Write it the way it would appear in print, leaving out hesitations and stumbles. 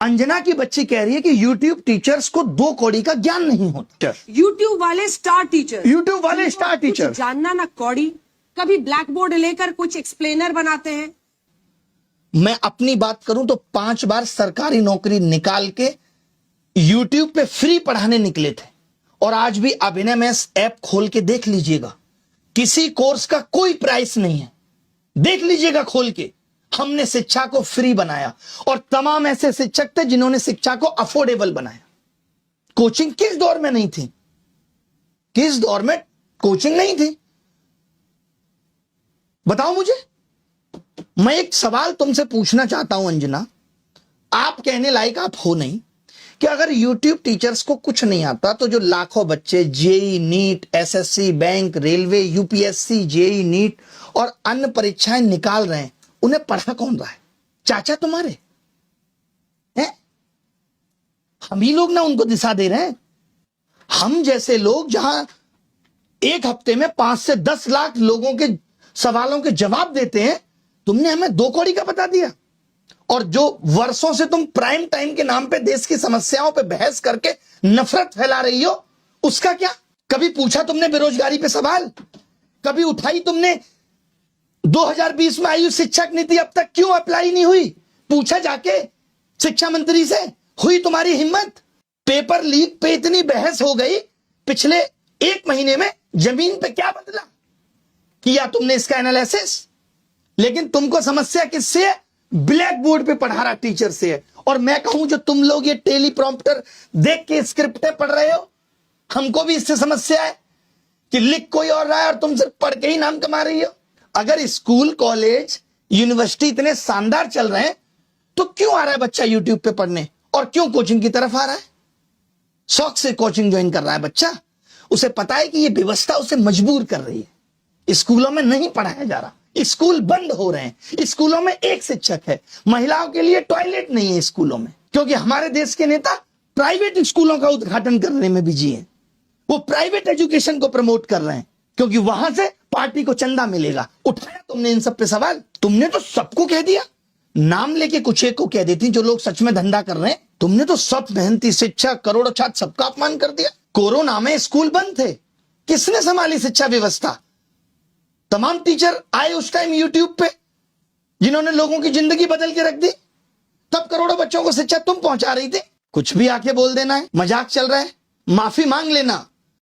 अंजना की बच्ची कह रही है कि YouTube टीचर्स को 2 कौड़ी का ज्ञान नहीं होता। YouTube वाले स्टार टीचर, YouTube वाले स्टार टीचर जानना ना कौड़ी, कभी ब्लैक बोर्ड लेकर कुछ एक्सप्लेनर बनाते हैं। मैं अपनी बात करूं तो 5 बार सरकारी नौकरी निकाल के YouTube पे फ्री पढ़ाने निकले थे। और आज भी अभिनय मैथ्स ऐप खोल के देख लीजिएगा, किसी कोर्स का कोई प्राइस नहीं है। देख लीजिएगा खोल के, हमने शिक्षा को फ्री बनाया और तमाम ऐसे शिक्षक थे जिन्होंने शिक्षा को अफोर्डेबल बनाया। कोचिंग किस दौर में नहीं थी? किस दौर में कोचिंग नहीं थी? बताओ मुझे। मैं एक सवाल तुमसे पूछना चाहता हूं अंजना, आप कहने लायक आप हो नहीं कि अगर YouTube टीचर्स को कुछ नहीं आता तो जो लाखों बच्चे JEE, NEET, SSC, bank, railway, UPSC, JEE, NEET और अन्य परीक्षाएं निकाल रहे हैं, उन्हें पढ़ा कौन रहा है? चाचा तुम्हारे हैं? हम ही लोग ना उनको दिशा दे रहे हैं। हम जैसे लोग जहां एक हफ्ते में 5 से 10 लाख लोगों के सवालों के जवाब देते हैं, तुमने हमें 2 कौड़ी का बता दिया। और जो वर्षों से तुम प्राइम टाइम के नाम पे देश की समस्याओं पे बहस करके नफरत फैला रही हो, उसका क्या? कभी पूछा तुमने बेरोजगारी पे सवाल? कभी उठाई तुमने 2020 में आयु शिक्षक नीति अब तक क्यों अप्लाई नहीं हुई? पूछा जाके शिक्षा मंत्री से? हुई तुम्हारी हिम्मत? पेपर लीक पे इतनी बहस हो गई, पिछले 1 महीने में जमीन पे क्या बदला? किया तुमने इसका एनालिसिस? लेकिन तुमको समस्या किससे है? ब्लैक बोर्ड पे पढ़ा रहा टीचर से है। और मैं कहूं जो तुम लोग ये टेलीप्रॉम्प्टर देख के स्क्रिप्टें पढ़ रहे हो, हमको भी इससे समस्या है कि लिख कोई और रहा है और तुम सिर्फ पढ़ के ही नाम कमा रही हो। अगर स्कूल, कॉलेज, यूनिवर्सिटी इतने शानदार चल रहे हैं तो क्यों आ रहा है बच्चा यूट्यूब पे पढ़ने? और क्यों कोचिंग की तरफ आ रहा है? शौक से कोचिंग ज्वाइन कर रहा है बच्चा। उसे पता है कि ये व्यवस्था उसे मजबूर कर रही है। स्कूलों में नहीं पढ़ाया जा रहा, स्कूल बंद हो रहे हैं। स्कूलों में एक शिक्षक है, महिलाओं के लिए टॉयलेट नहीं है स्कूलों में, क्योंकि हमारे देश के नेता प्राइवेट स्कूलों का उद्घाटन करने में बिजी हैं। वो प्राइवेट एजुकेशन को प्रमोट कर रहे हैं क्योंकि वहां से पार्टी को चंदा मिलेगा। उठाया तुमने इन सब पे सवाल? तुमने तो सबको कह दिया, नाम लेके कुछ एक को कह देती जो लोग सच में धंधा कर रहे हैं। तुमने तो सब मेहनती शिक्षक, करोड़ों छात्र, सबका अपमान कर दिया। कोरोना में स्कूल बंद थे, किसने संभाली शिक्षा व्यवस्था? तमाम टीचर आए उस टाइम यूट्यूब पे जिन्होंने लोगों की जिंदगी बदल के रख दी। तब करोड़ों बच्चों को शिक्षा तुम पहुंचा रही थी। कुछ भी आके बोल देना है, मजाक चल रहा है, माफी मांग लेना।